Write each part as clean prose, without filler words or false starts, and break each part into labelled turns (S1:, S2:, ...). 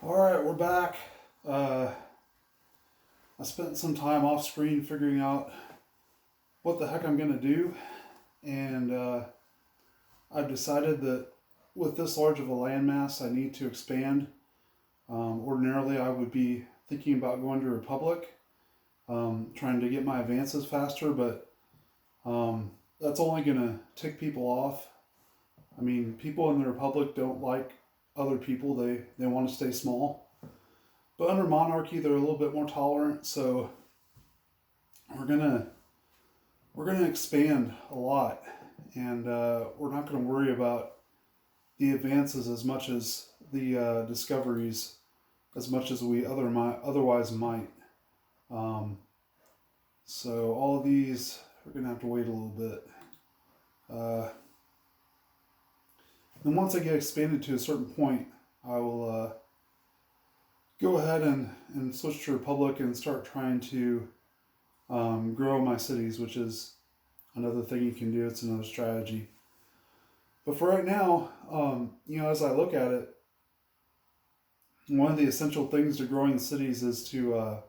S1: All right, we're back. I spent some time off screen figuring out what the heck I'm going to do, and I've decided that with this large of a landmass, I need to expand. Ordinarily, I would be thinking about going to Republic, trying to get my advances faster, but that's only going to tick people off. I mean, people in the Republic don't like other people, they want to stay small. But under monarchy, they're a little bit more tolerant, so we're gonna expand a lot, and we're not gonna worry about the advances as much as the discoveries, as much as we otherwise might. Um, so all of these, we're gonna have to wait a little bit. Then once I get expanded to a certain point, I will go ahead and switch to Republic and start trying to grow my cities, which is another thing you can do. It's another strategy. But for right now, as I look at it, one of the essential things to growing cities is to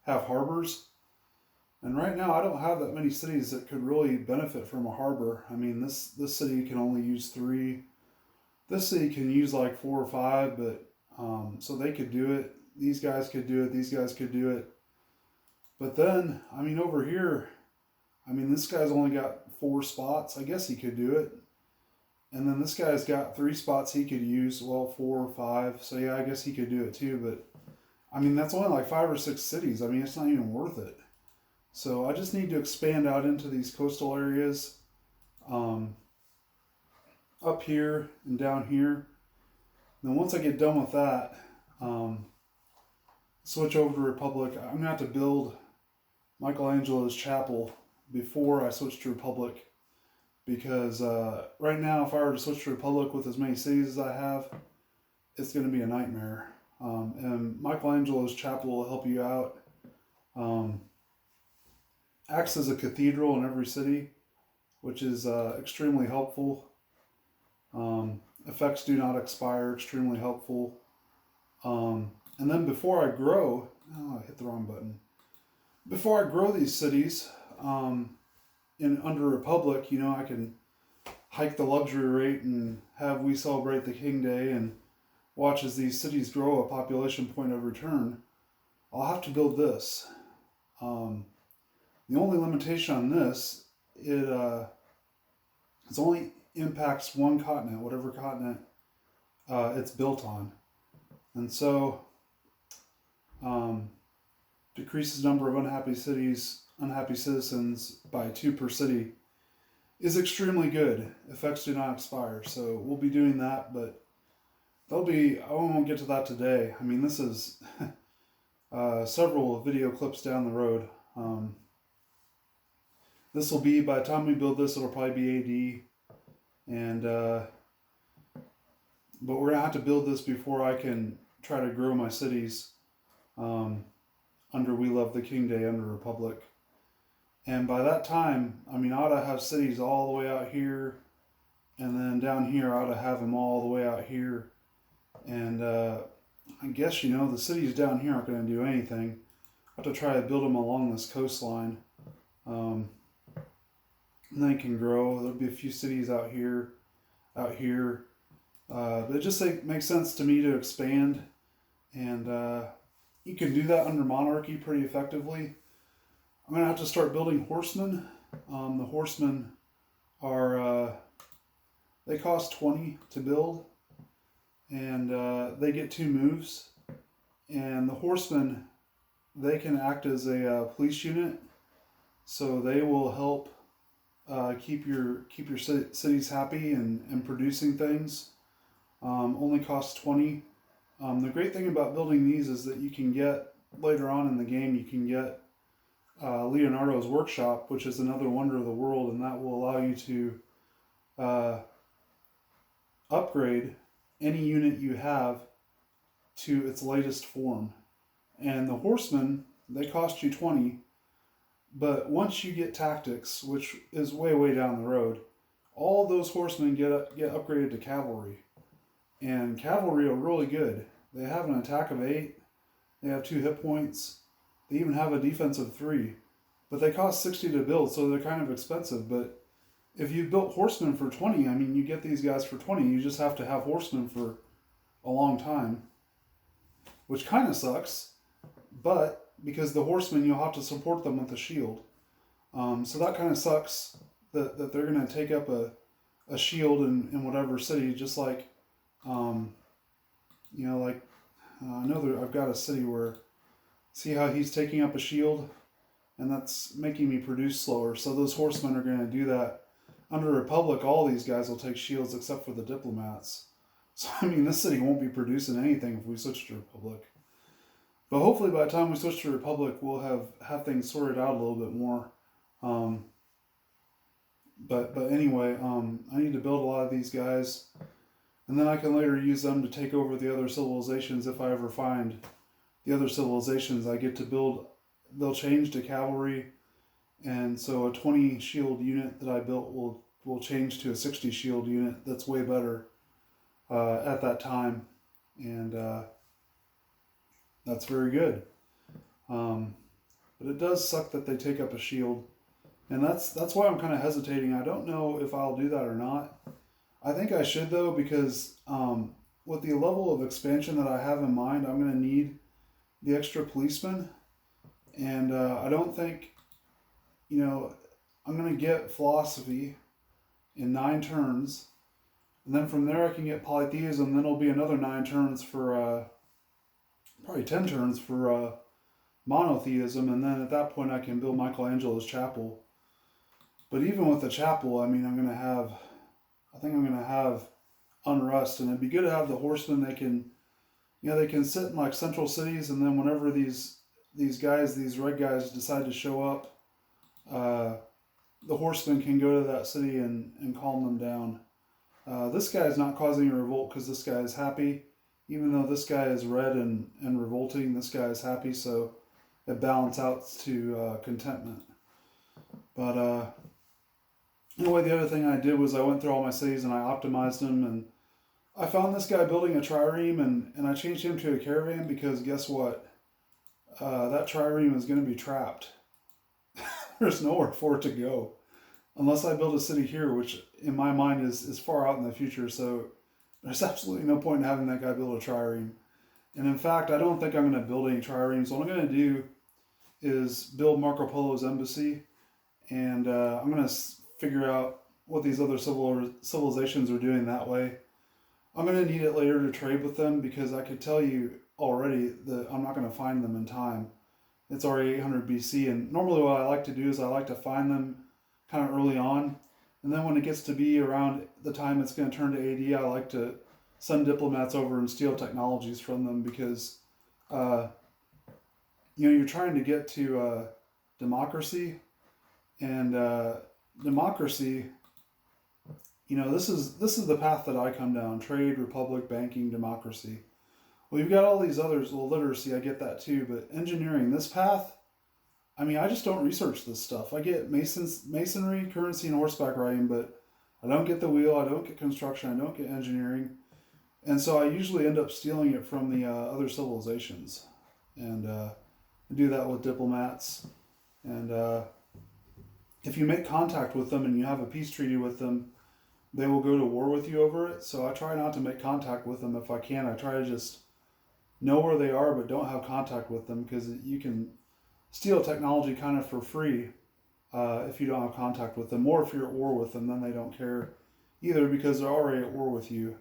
S1: have harbors. And right now, I don't have that many cities that could really benefit from a harbor. I mean, this city can only use 3. This city can use like 4 or 5, but so they could do it. These guys could do it. These guys could do it. But then, I mean, over here, I mean, this guy's only got 4 spots. I guess he could do it. And then this guy's got 3 spots he could use. Well, 4 or 5. So yeah, I guess he could do it too. But I mean, that's only like 5 or 6 cities. I mean, it's not even worth it. So I just need to expand out into these coastal areas, up here and down here. And then once I get done with that, switch over to Republic. I'm gonna have to build Michelangelo's chapel before I switch to Republic, because right now, if I were to switch to Republic with as many cities as I have, it's going to be a nightmare. And Michelangelo's chapel will help you out. Acts as a cathedral in every city, which is extremely helpful. Effects do not expire, extremely helpful. And then before I grow, I hit the wrong button. Before I grow these cities, in under Republic, I can hike the luxury rate and have We Celebrate the King Day and watch as these cities grow a population point of return. I'll have to build this. The only limitation on this, it only impacts one continent, whatever continent it's built on. And so decreases number of unhappy citizens by 2 per city is extremely good. Effects do not expire. So we'll be doing that, but I won't get to that today. I mean, this is several video clips down the road. This will be, by the time we build this, it'll probably be AD. And, but we're going to have to build this before I can try to grow my cities under We Love the King Day, under Republic. And by that time, I mean, I ought to have cities all the way out here, and then down here, I ought to have them all the way out here. And I guess, the cities down here aren't going to do anything. I have to try to build them along this coastline. And they can grow. There'll be a few cities out here. But it just makes sense to me to expand. And you can do that under monarchy pretty effectively. I'm going to have to start building horsemen. The horsemen are, they cost 20 to build. And they get 2 moves. And the horsemen, they can act as a police unit. So they will help keep your cities happy and producing things. Only costs 20. The great thing about building these is that you can get, later on in the game, you can get Leonardo's workshop, which is another wonder of the world, and that will allow you to upgrade any unit you have to its latest form. And the horsemen, they cost you 20, but once you get tactics, which is way down the road, all those horsemen get upgraded to cavalry. And cavalry are really good. They have an attack of 8. They have 2 hit points. They even have a defense of 3. But they cost 60 to build, so they're kind of expensive. But if you built horsemen for 20, I mean, you get these guys for 20. You just have to have horsemen for a long time, which kind of sucks. But because the horsemen, you'll have to support them with a shield. So that kind of sucks that they're going to take up a shield in whatever city, just like, I know I've got a city where, see how he's taking up a shield? And that's making me produce slower. So those horsemen are going to do that. Under Republic, all these guys will take shields except for the diplomats. So, I mean, this city won't be producing anything if we switch to Republic. But hopefully by the time we switch to Republic, we'll have things sorted out a little bit more. But anyway, I need to build a lot of these guys. And then I can later use them to take over the other civilizations if I ever find the other civilizations. I get to build, they'll change to cavalry. And so a 20 shield unit that I built will change to a 60 shield unit that's way better at that time. And that's very good. But it does suck that they take up a shield. And that's why I'm kind of hesitating. I don't know if I'll do that or not. I think I should, though, because with the level of expansion that I have in mind, I'm going to need the extra policemen. And I don't think, I'm going to get philosophy in 9 turns. And then from there I can get polytheism. Then it'll be another 9 turns for, probably 10 turns for monotheism. And then at that point I can build Michelangelo's chapel. But even with the chapel, I mean, I think I'm going to have unrest. And it'd be good to have the horsemen. They can, they can sit in like central cities. And then whenever these guys, these red guys decide to show up, the horsemen can go to that city and calm them down. This guy is not causing a revolt because this guy is happy. Even though this guy is red and revolting, this guy is happy. So it balances out to contentment. But anyway, the other thing I did was I went through all my cities and I optimized them. And I found this guy building a trireme and I changed him to a caravan because guess what? That trireme is going to be trapped. There's nowhere for it to go. Unless I build a city here, which in my mind is far out in the future. So there's absolutely no point in having that guy build a trireme. And in fact, I don't think I'm going to build any triremes. What I'm going to do is build Marco Polo's embassy. And I'm going to figure out what these other civilizations are doing that way. I'm going to need it later to trade with them because I could tell you already that I'm not going to find them in time. It's already 800 BC, and normally what I like to do is I like to find them kind of early on, and then when it gets to be around the time it's going to turn to AD, I like to send diplomats over and steal technologies from them because, you're trying to get to democracy, and democracy, this is the path that I come down: trade, republic, banking, democracy. Well, you've got all these others. Well, literacy, I get that too. But engineering, this path, I mean, I just don't research this stuff. I get masonry, currency, and horseback riding, but I don't get the wheel, I don't get construction, I don't get engineering. And so I usually end up stealing it from the other civilizations. And I do that with diplomats. And if you make contact with them and you have a peace treaty with them, they will go to war with you over it. So I try not to make contact with them if I can. I try to just know where they are, but don't have contact with them because you can steal technology kind of for free if you don't have contact with them, or if you're at war with them, then they don't care either because they're already at war with you.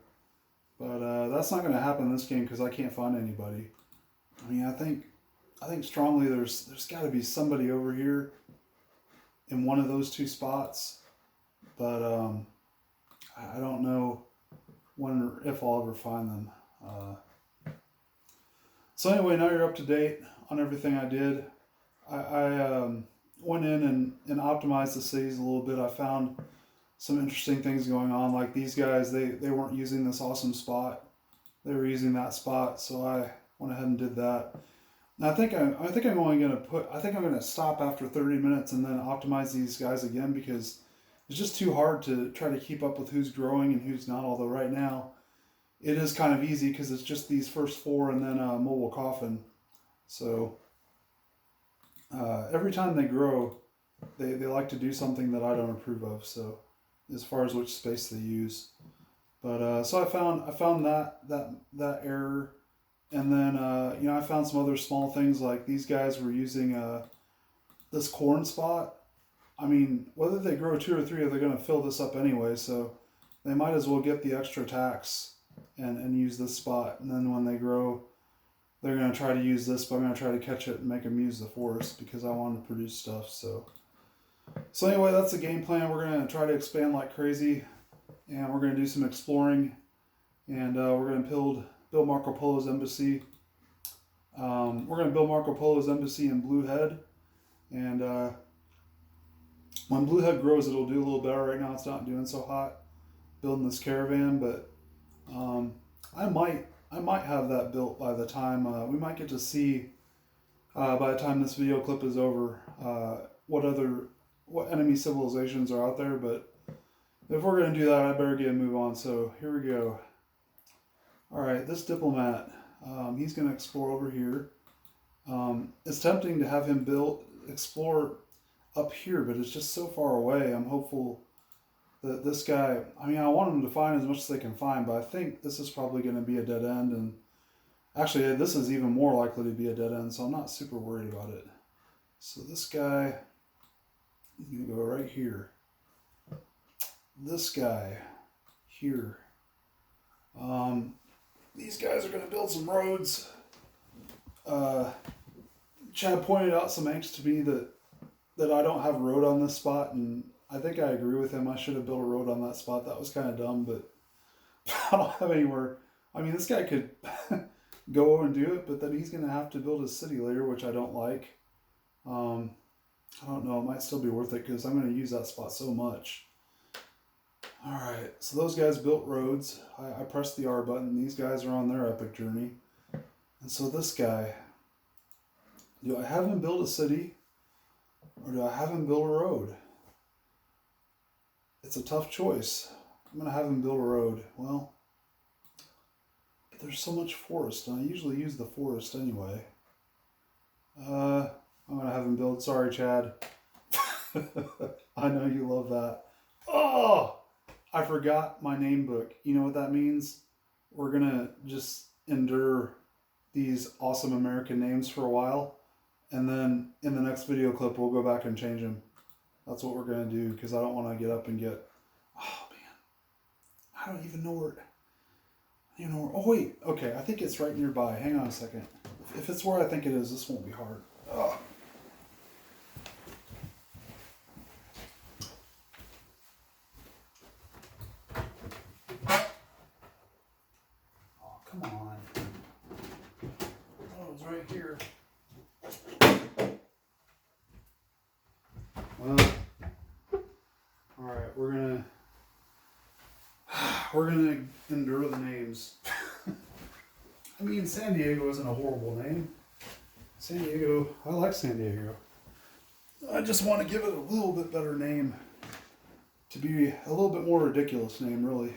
S1: But that's not going to happen in this game because I can't find anybody. I mean, I think strongly there's got to be somebody over here in one of those 2 spots, but I don't know when or if I'll ever find them. So anyway, now you're up to date on everything I did. I went in and optimized the cities a little bit. I found some interesting things going on. Like these guys, they weren't using this awesome spot. They were using that spot, so I went ahead and did that. And I think I'm going to stop after 30 minutes and then optimize these guys again because it's just too hard to try to keep up with who's growing and who's not. Although right now, it is kind of easy because it's just these first four and then a mobile coffin. So every time they grow, they like to do something that I don't approve of. So as far as which space they use, but so I found that error, and then I found some other small things like these guys were using this corn spot. I mean, whether they grow two or three, they're going to fill this up anyway, so they might as well get the extra tax and use this spot. And then when they grow, they're going to try to use this, but I'm going to try to catch it and make them use the forest because I want to produce stuff. So anyway, that's the game plan. We're going to try to expand like crazy, and we're going to do some exploring, and we're going to build Marco Polo's embassy. We're going to build Marco Polo's embassy in Blue Head, and when Blue Head grows, it'll do a little better. Right now, it's not doing so hot building this caravan, but I might have that built by the time we might get to see by the time this video clip is over what enemy civilizations are out there. But if we're going to do that, I better get a move on. So here we go. All right, this diplomat, he's going to explore over here. It's tempting to have him explore up here, but it's just so far away. I'm hopeful that this guy, I mean, I want them to find as much as they can find, but I think this is probably going to be a dead end, and actually this is even more likely to be a dead end, so I'm not super worried about it. So this guy, he's going to go right here. This guy here. These guys are going to build some roads. Chad pointed out some angst to me that I don't have a road on this spot, and I think I agree with him. I should have built a road on that spot. That was kind of dumb, but I don't have anywhere. I mean, this guy could go and do it, but then he's going to have to build a city later, which I don't like. I don't know. It might still be worth it because I'm going to use that spot so much. All right, so those guys built roads. I pressed the R button. These guys are on their epic journey. And so this guy, do I have him build a city or do I have him build a road? It's a tough choice. I'm going to have him build a road. Well, but there's so much forest, and I usually use the forest anyway. I'm going to have him build... Sorry, Chad. I know you love that. Oh! I forgot my name book. You know what that means? We're going to just endure these awesome American names for a while, and then in the next video clip, we'll go back and change them. That's what we're going to do, because I don't want to get up and get... Oh, man. I don't even know where... Oh, wait. Okay, I think it's right nearby. Hang on a second. If it's where I think it is, this won't be hard. Oh. Come on. Oh, it's right here. Well, all right, we're gonna endure the names. I mean, San Diego isn't a horrible name. San Diego, I like San Diego. I just want to give it a little bit better name, to be a little bit more ridiculous name, really,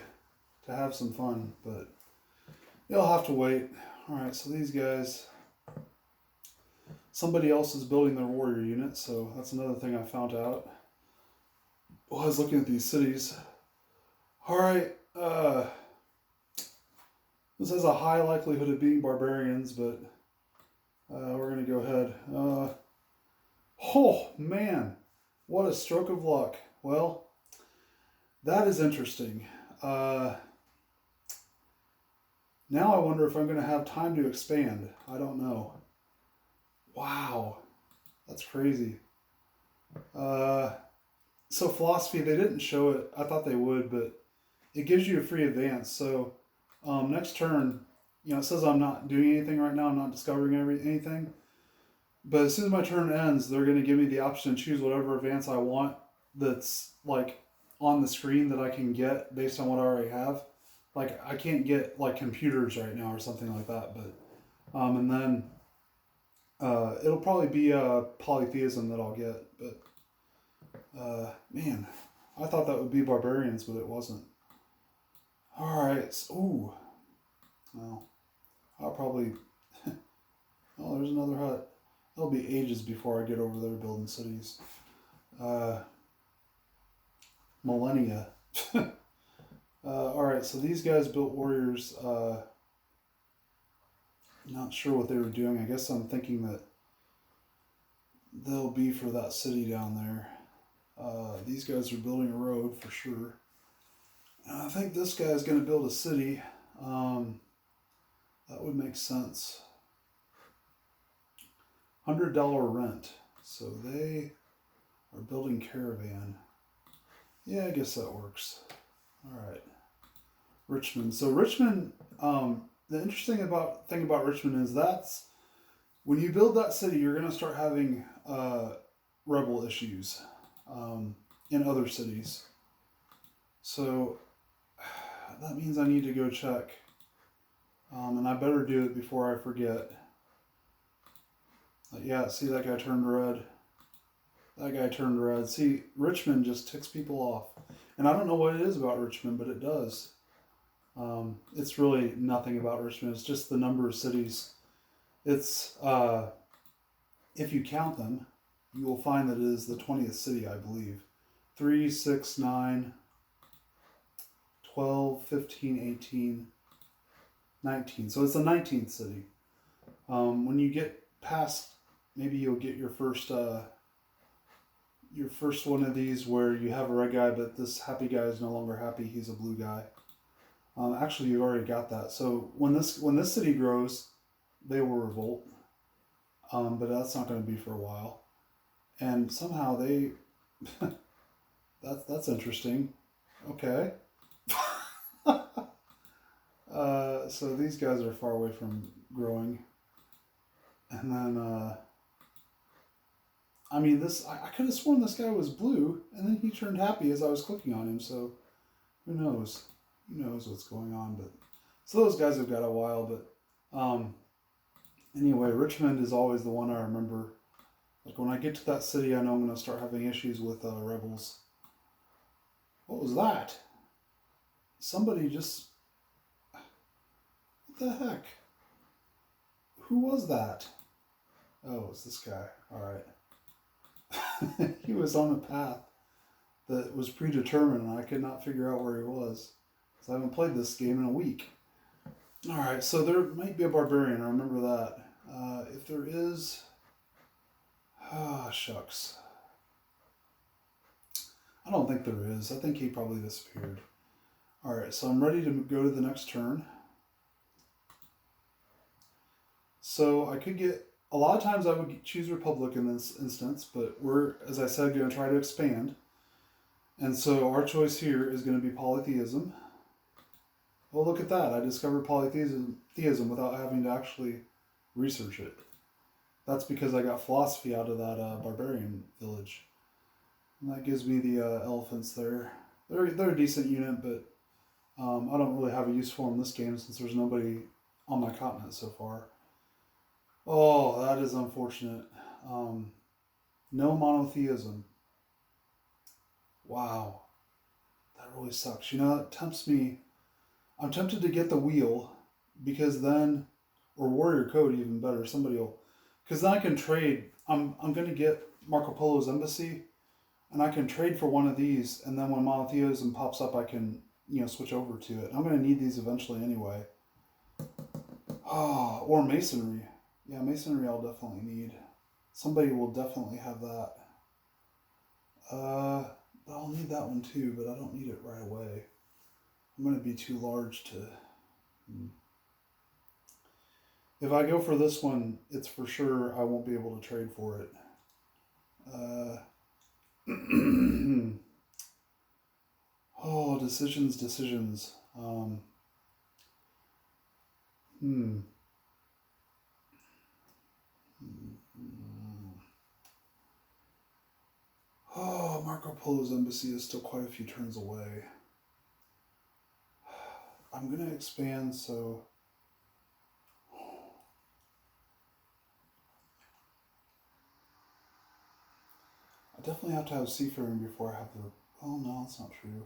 S1: to have some fun, but you'll have to wait. All right, so these guys, somebody else is building their warrior unit, so that's another thing I found out while I was looking at these cities. All right, this has a high likelihood of being barbarians, but we're going to go ahead. Oh, man, what a stroke of luck. Well, that is interesting. Now I wonder if I'm going to have time to expand. I don't know. Wow, that's crazy. So philosophy, they didn't show it. I thought they would, but it gives you a free advance. So next turn, it says I'm not doing anything right now. I'm not discovering anything. But as soon as my turn ends, they're going to give me the option to choose whatever advance I want that's like on the screen that I can get based on what I already have. Like I can't get like computers right now or something like that, but and then it'll probably be polytheism that I'll get. But man, I thought that would be barbarians, but it wasn't. All right. Ooh, Well, I'll probably... Oh, there's another hut. It'll be ages before I get over there building cities. Millennia. Alright, so these guys built warriors. Not sure what they were doing. I guess I'm thinking that they'll be for that city down there. These guys are building a road for sure. And I think this guy's going to build a city. That would make sense. $100 rent. So they are building caravan. Yeah, I guess that works. Alright. Richmond. So Richmond, the interesting thing about Richmond is that's when you build that city, you're going to start having rebel issues in other cities. So that means I need to go check. And I better do it before I forget. Yeah, see, that guy turned red. That guy turned red. See, Richmond just ticks people off. And I don't know what it is about Richmond, but it does. It's really nothing about Richmond. It's just the number of cities. It's, if you count them, you will find that it is the 20th city, I believe. 3, 6, 9, 12, 15, 18, 19. So it's the 19th city. When you get past, maybe you'll get your first one of these where you have a red guy, but this happy guy is no longer happy. He's a blue guy. Actually, you already got that. So when this city grows, they will revolt. But that's not going to be for a while. And somehow they, that's interesting. Okay. So these guys are far away from growing. And then, I mean, I could have sworn this guy was blue, and then he turned happy as I was clicking on him, so who knows? Who knows what's going on, but... So those guys have got a while, but... Anyway, Richmond is always the one I remember. Like, when I get to that city, I know I'm going to start having issues with rebels. What was that? Somebody just... What the heck? Who was that? Oh, it's this guy. Alright. He was on a path that was predetermined, and I could not figure out where he was. So I haven't played this game in a week. Alright, so there might be a barbarian. I remember that. If there is... Ah, shucks. I don't think there is. I think he probably disappeared. Alright, so I'm ready to go to the next turn. So I could get... A lot of times I would choose Republic in this instance, but we're, as I said, going to try to expand. And so our choice here is going to be polytheism. Well, look at that. I discovered polytheism without having to actually research it. That's because I got philosophy out of that barbarian village. And that gives me the elephants there. They're a decent unit, but I don't really have a use for them in this game since there's nobody on my continent so far. Oh, that is unfortunate. No monotheism. Wow. That really sucks. You know, that tempts me. I'm tempted to get the wheel because then, or warrior code even better, somebody will, because then I can trade. I'm going to get Marco Polo's embassy and I can trade for one of these, and then when monotheism pops up I can, switch over to it. I'm going to need these eventually anyway. Oh, or masonry. Yeah, masonry I'll definitely need. Somebody will definitely have that. But I'll need that one too, but I don't need it right away. I'm going to be too large to... If I go for this one, it's for sure I won't be able to trade for it. Oh, decisions. Oh, Marco Polo's embassy is still quite a few turns away. I'm going to expand, so... I definitely have to have seafaring before I have the... Oh, no, that's not true.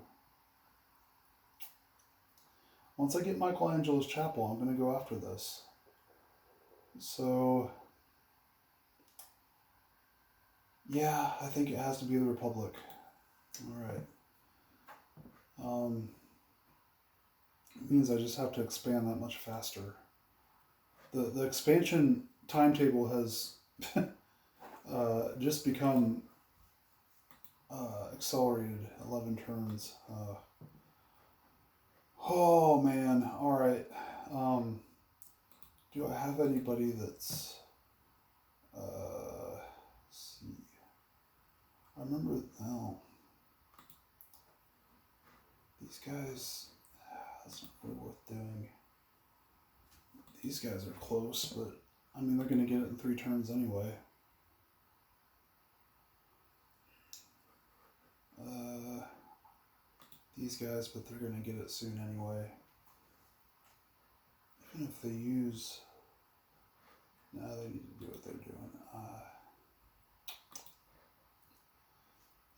S1: Once I get Michelangelo's chapel, I'm going to go after this. So, yeah, I think it has to be the Republic. All right. It means I just have to expand that much faster. The expansion timetable has just become accelerated 11 turns. Oh man, all right. Do I have anybody that's let's see. I remember these guys, that's not really worth doing. These guys are close, but I mean they're gonna get it in 3 turns anyway. These guys, but they're gonna get it soon anyway. Even if they use, no, they need to do what they're doing.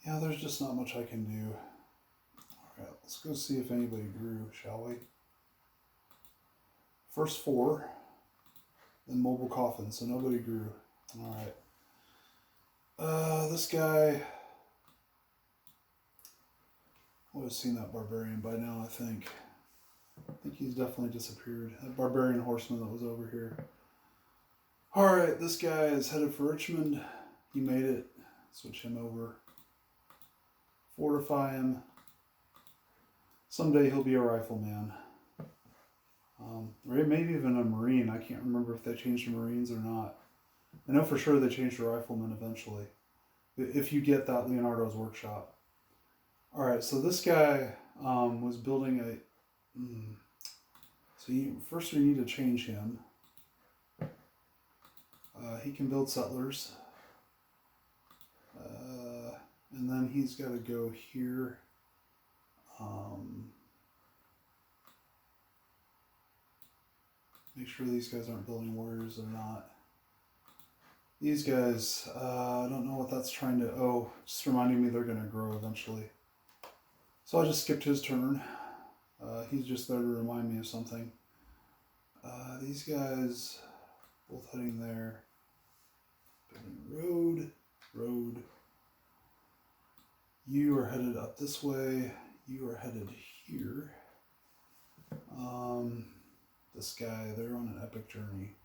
S1: Yeah, there's just not much I can do. All right, let's go see if anybody grew, shall we? First 4, then mobile coffin, so nobody grew. All right. This guy would have seen that barbarian by now, I think. I think he's definitely disappeared. That barbarian horseman that was over here. All right, this guy is headed for Richmond. He made it. Switch him over. Fortify him. Someday he'll be a rifleman. Or maybe even a Marine. I can't remember if they changed the Marines or not. I know for sure they changed the riflemen eventually. If you get that Leonardo's workshop. Alright, so this guy was building a... first we need to change him. He can build settlers. And then he's got to go here. Make sure these guys aren't building warriors or not. These guys, I don't know what that's trying to... Oh, just reminding me they're going to grow eventually. So I just skipped his turn. He's just there to remind me of something. These guys, both heading there. Building road. You are headed up this way. You are headed here. This guy, they're on an epic journey.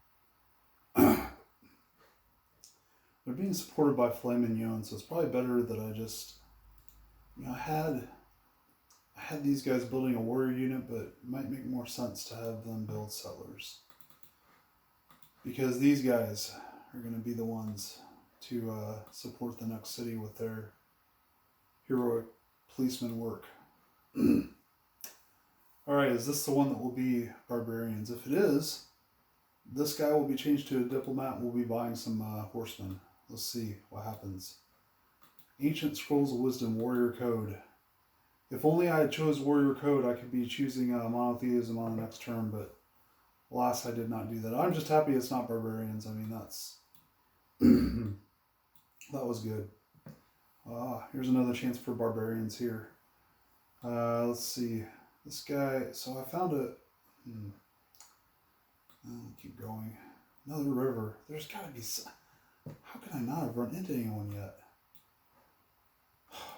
S1: They're being supported by filet mignon, so it's probably better that I just, I had these guys building a warrior unit, but it might make more sense to have them build settlers. Because these guys are going to be the ones to support the next city with their heroic policeman work. Alright, is this the one that will be barbarians? If it is, this guy will be changed to a diplomat and we'll be buying some horsemen. Let's see what happens. Ancient Scrolls of Wisdom, Warrior Code. If only I had chose Warrior Code, I could be choosing monotheism on the next turn, but alas, I did not do that. I'm just happy it's not barbarians. I mean, that's... that was good. Here's another chance for barbarians here. Let's see. This guy, so I found a... I'll keep going. Another river. There's got to be some... How can I not have run into anyone yet?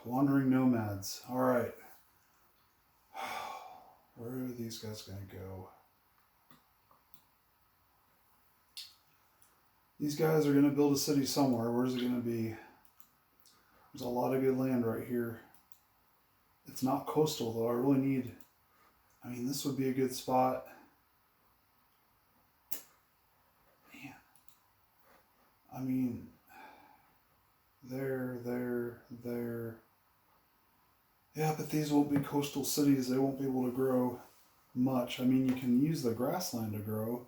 S1: Wandering nomads. Alright. Where are these guys going to go? These guys are going to build a city somewhere. Where's it going to be? There's a lot of good land right here. It's not coastal though. I really need... I mean, this would be a good spot. Man. I mean... There. Yeah, but these won't be coastal cities. They won't be able to grow much. I mean, you can use the grassland to grow.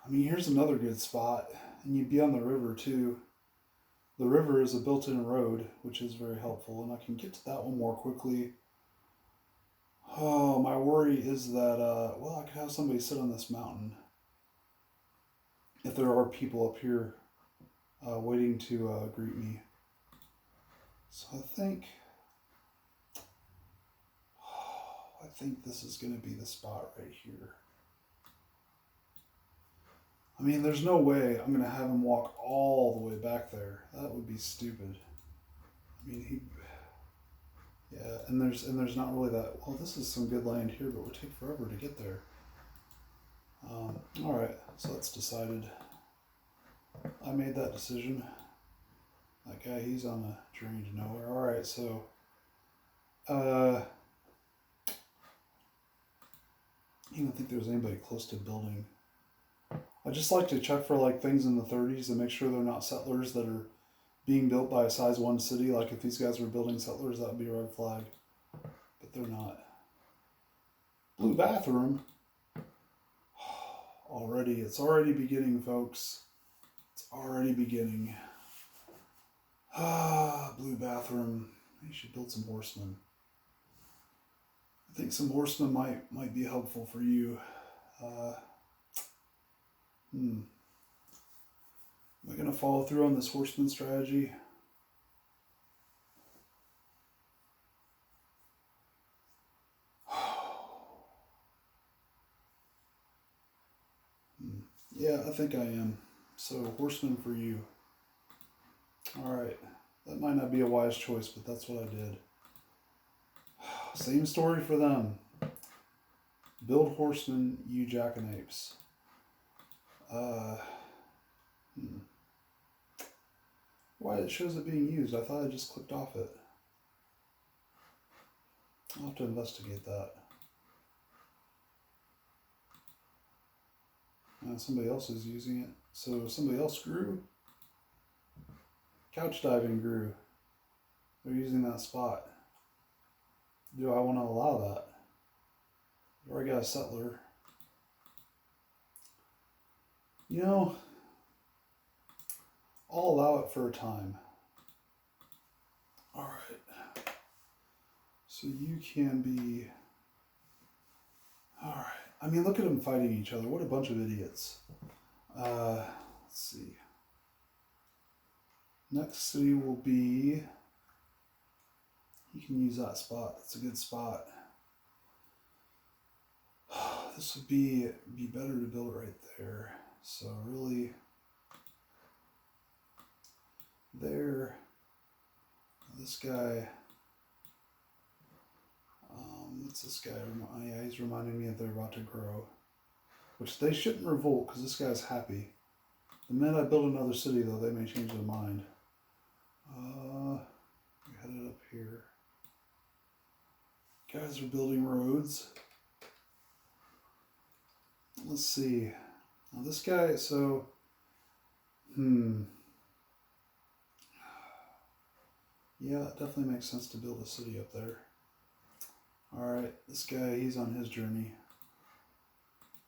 S1: I mean, here's another good spot. And you'd be on the river too. The river is a built-in road, which is very helpful. And I can get to that one more quickly. Oh, my worry is that, well, I could have somebody sit on this mountain. If there are people up here waiting to greet me. So I think... I think this is going to be the spot right here. I mean, there's no way I'm going to have him walk all the way back there. That would be stupid. I mean, yeah, and there's not really that. Well, this is some good land here, but it would take forever to get there. All right, so that's decided. I made that decision. That guy, he's on a journey to nowhere. All right, so I don't think there's anybody close to building. I just like to check for like things in the 30s and make sure they're not settlers that are being built by a size 1 city. Like if these guys were building settlers, that would be a red flag. But they're not. Blue bathroom. It's already beginning, folks. It's already beginning. Blue bathroom. You should build some horsemen. I think some horsemen might be helpful for you. Am I going to follow through on this horseman strategy? Yeah, I think I am. So, horseman for you. Alright. That might not be a wise choice, but that's what I did. Same story for them. Build horsemen, you jackanapes. Why it shows it being used? I thought I just clicked off it. I'll have to investigate that. Somebody else is using it. So somebody else grew. Couch diving grew. They're using that spot. Do I want to allow that? Or I got a settler. You know, I'll allow it for a time. All right. So you can be... All right. I mean, look at them fighting each other. What a bunch of idiots. Let's see. Next city will be... You can use that spot. That's a good spot. This would be better to build it right there. So really, there, this guy, what's this guy? Yeah, he's reminding me that they're about to grow, which they shouldn't revolt because this guy's happy. The minute I build another city, though, they may change their mind. We headed up here. Guys are building roads. Let's see. Now this guy, so, yeah, it definitely makes sense to build a city up there. All right, this guy, he's on his journey.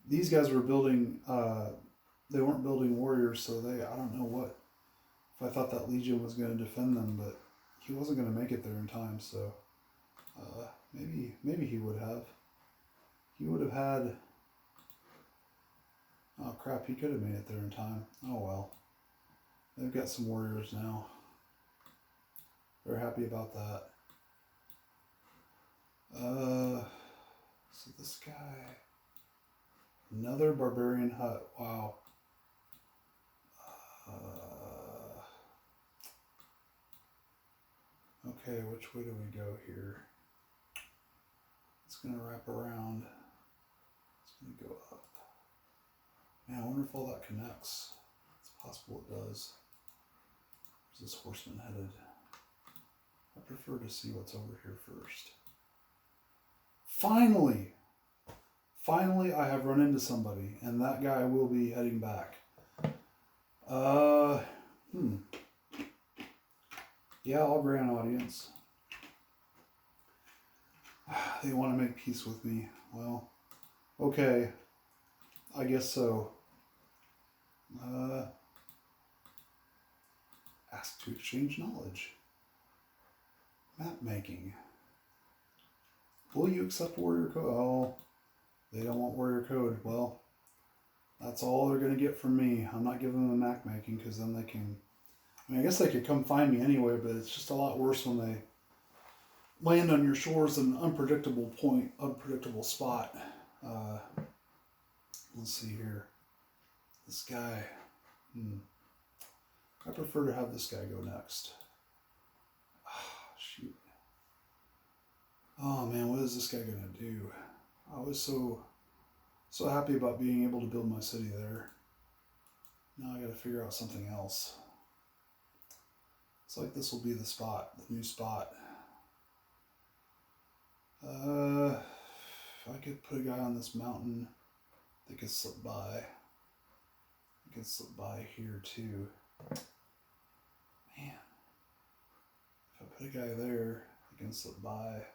S1: These guys were building, they weren't building warriors, so I don't know what, if I thought that legion was going to defend them, but he wasn't going to make it there in time, so maybe he would have. He would have had... Oh crap, he could have made it there in time. Oh well. They've got some warriors now. They're happy about that. So this guy... Another barbarian hut. Wow. Okay, which way do we go here? It's going to wrap around. It's going to go up. Man, I wonder if all that connects. It's possible it does. Where's this horseman headed? I prefer to see what's over here first. Finally! Finally, I have run into somebody, and that guy will be heading back. Yeah, I'll grant audience. They want to make peace with me. Well, okay. I guess so. Ask to exchange knowledge. Map making. Will you accept warrior code? Oh, they don't want warrior code. Well, that's all they're going to get from me. I'm not giving them map making because then they can... I mean, I guess they could come find me anyway, but it's just a lot worse when land on your shores in an unpredictable point, unpredictable spot. Let's see here. This guy. I prefer to have this guy go next. Shoot. Oh man, what is this guy gonna do? I was so happy about being able to build my city there. Now I gotta figure out something else. It's like this will be the spot, the new spot. If I could put a guy on this mountain that could slip by. I could slip by here too. Man. If I put a guy there, I can slip by.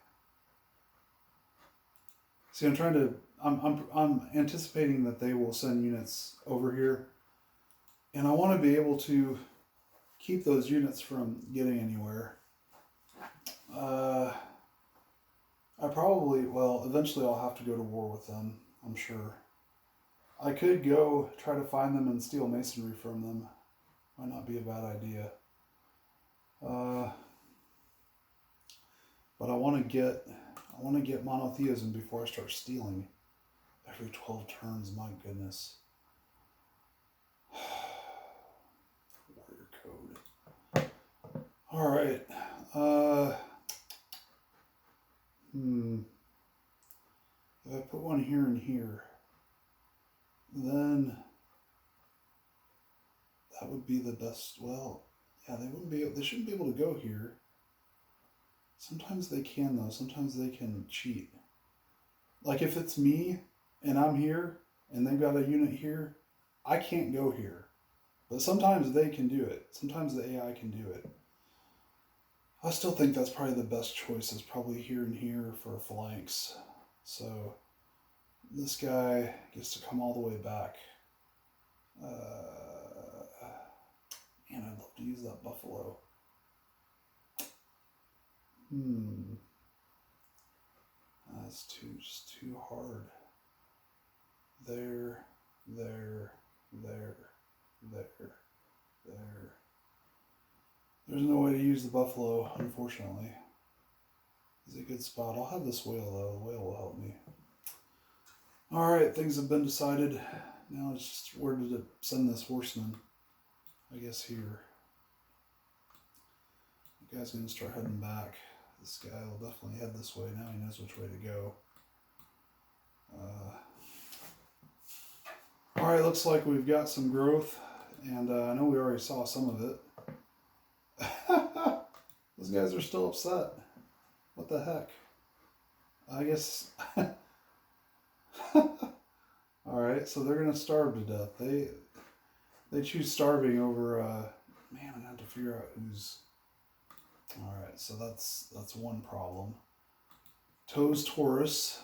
S1: See, I'm anticipating that they will send units over here. And I want to be able to keep those units from getting anywhere. Eventually I'll have to go to war with them, I'm sure. I could go try to find them and steal masonry from them. Might not be a bad idea. But I want to get monotheism before I start stealing. Every 12 turns, my goodness. Warrior code. All right. If I put one here and here, then that would be the best. Well, yeah, they shouldn't be able to go here. Sometimes they can though. Sometimes they can cheat. Like if it's me and I'm here and they've got a unit here, I can't go here. But sometimes they can do it. Sometimes the AI can do it. I still think that's probably the best choice, is probably here and here for flanks. So this guy gets to come all the way back. Man, I'd love to use that buffalo. That's just too hard. There. There's no way to use the buffalo, unfortunately. It's a good spot. I'll have this whale though. The whale will help me. Alright, things have been decided. Now it's just where to send this horseman. I guess here. The guy's going to start heading back. This guy will definitely head this way. Now he knows which way to go. Alright, looks like we've got some growth. And I know we already saw some of it. Those guys are still upset. What the heck? I guess... Alright, so they're going to starve to death. They choose starving over... Man, I have to figure out who's... Alright, so that's one problem. Toes Taurus.